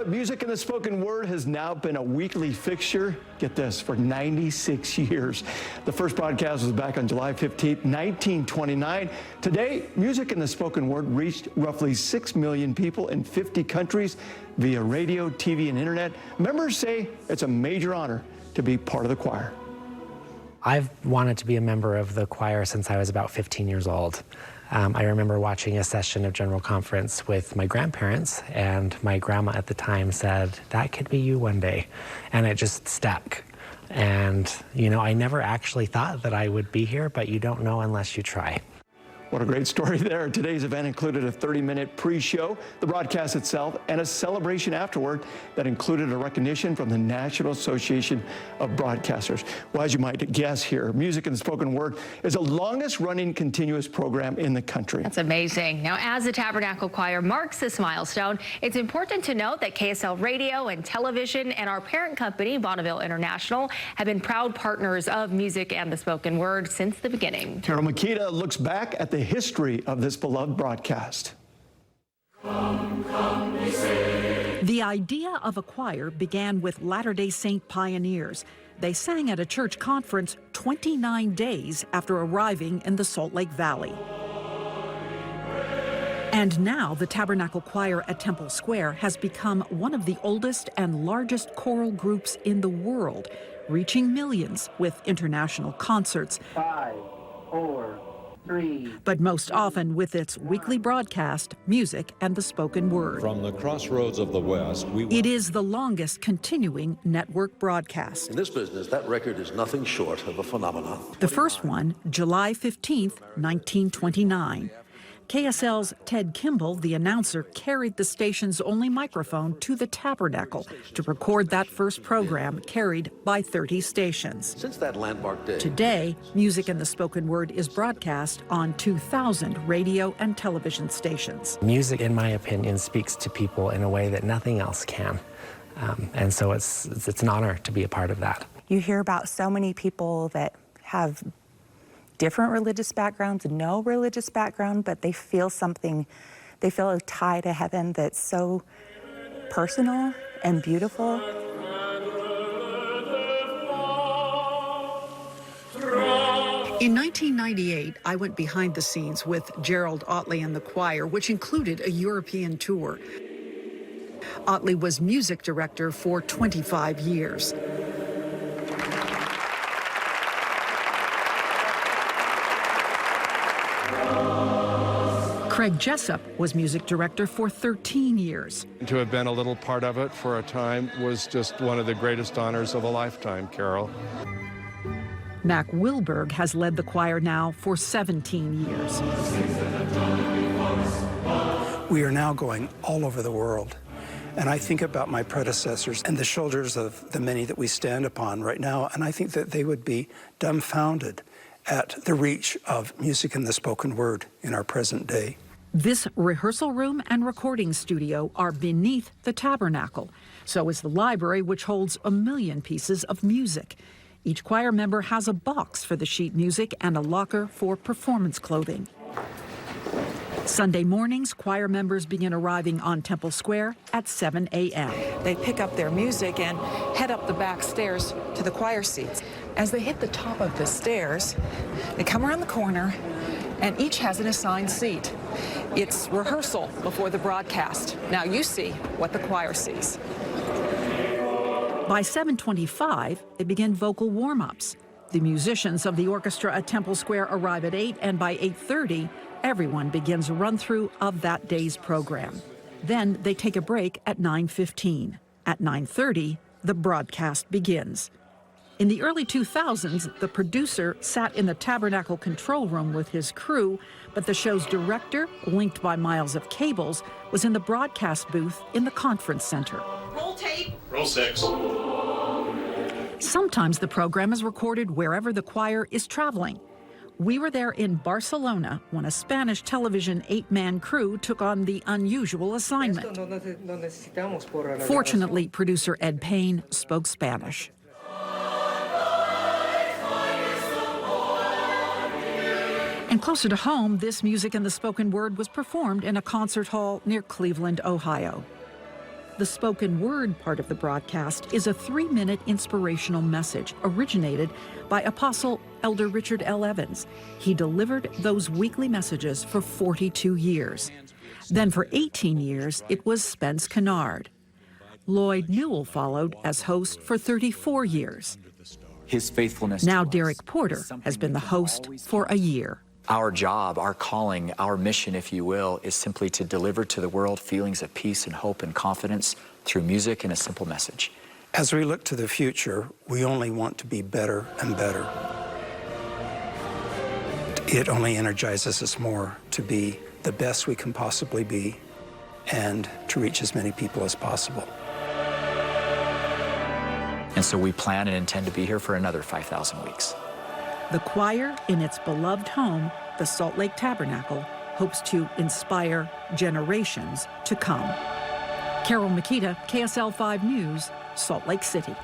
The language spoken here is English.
Music in the Spoken Word has now been a weekly fixture, get this, for 96 years. The first broadcast was back on July 15th, 1929. Today, Music in the Spoken Word reached roughly 6 million people in 50 countries via radio, TV, and internet. Members say it's a major honor to be part of the choir. I've wanted to be a member of the choir since I was about 15 years old. I remember watching a session of General Conference with my grandparents, and my grandma at the time said, "That could be you one day." And it just stuck. And, you know, I never actually thought that I would be here, but you don't know unless you try. What a great story there. Today's event included a 30-minute pre-show, the broadcast itself, and a celebration afterward that included a recognition from the National Association of Broadcasters. Well, as you might guess here, Music in the Spoken Word is the longest-running continuous program in the country. That's amazing. Now, as the Tabernacle Choir marks this milestone, it's important to note that KSL Radio and Television and our parent company, Bonneville International, have been proud partners of Music and the Spoken Word since the beginning. Carol Makita looks back at the history of this beloved broadcast. The idea of a choir began with Latter-day Saint pioneers. They sang at a church conference 29 days after arriving in the Salt Lake Valley. And now the Tabernacle Choir at Temple Square has become one of the oldest and largest choral groups in the world, reaching millions with international concerts. 5, 4, 3. But most often with its weekly broadcast, Music and the Spoken Word. From the crossroads of the West, it is the longest continuing network broadcast. In this business, that record is nothing short of a phenomenon. The first one, July 15th, 1929. KSL's Ted Kimball, the announcer, carried the station's only microphone to the Tabernacle to record that first program carried by 30 stations. Since that landmark day, today, Music in the Spoken Word is broadcast on 2,000 radio and television stations. Music, in my opinion, speaks to people in a way that nothing else can. And so it's an honor to be a part of that. You hear about so many people that have different religious backgrounds, no religious background, but they feel something, they feel a tie to heaven that's so personal and beautiful. In 1998, I went behind the scenes with Gerald Otley and the choir, which included a European tour. Otley was music director for 25 years. Craig Jessup was music director for 13 years. To have been a little part of it for a time was just one of the greatest honors of a lifetime, Carol. Mac Wilberg has led the choir now for 17 years. We are now going all over the world. And I think about my predecessors and the shoulders of the many that we stand upon right now, and I think that they would be dumbfounded at the reach of Music in the Spoken Word in our present day. This rehearsal room and recording studio are beneath the Tabernacle. So is the library, which holds 1 million pieces of music. Each choir member has a box for the sheet music and a locker for performance clothing. Sunday mornings, choir members begin arriving on Temple Square at 7 a.m. They pick up their music and head up the back stairs to the choir seats. As they hit the top of the stairs, they come around the corner, and each has an assigned seat. It's rehearsal before the broadcast. Now you see what the choir sees. By 7:25, they begin vocal warm-ups. The musicians of the orchestra at Temple Square arrive at 8, and by 8:30, everyone begins a run-through of that day's program. Then they take a break at 9:15. At 9:30, the broadcast begins. In the early 2000s, the producer sat in the Tabernacle control room with his crew, but the show's director, linked by miles of cables, was in the broadcast booth in the conference center. Roll tape. Roll 6. Sometimes the program is recorded wherever the choir is traveling. We were there in Barcelona when a Spanish television 8-man crew took on the unusual assignment. Fortunately, producer Ed Payne spoke Spanish. And closer to home, this Music in the Spoken Word was performed in a concert hall near Cleveland, Ohio. The spoken word part of the broadcast is a 3-minute inspirational message originated by Apostle Elder Richard L. Evans. He delivered those weekly messages for 42 years. Then for 18 years, it was Spence Kennard. Lloyd Newell followed as host for 34 years. His faithfulness. Now Derek Porter has been the host for a year. Our job, our calling, our mission, if you will, is simply to deliver to the world feelings of peace and hope and confidence through music and a simple message. As we look to the future, we only want to be better and better. It only energizes us more to be the best we can possibly be and to reach as many people as possible. And so we plan and intend to be here for another 5,000 weeks. The choir in its beloved home, the Salt Lake Tabernacle, hopes to inspire generations to come. Carol Makita, KSL 5 News, Salt Lake City.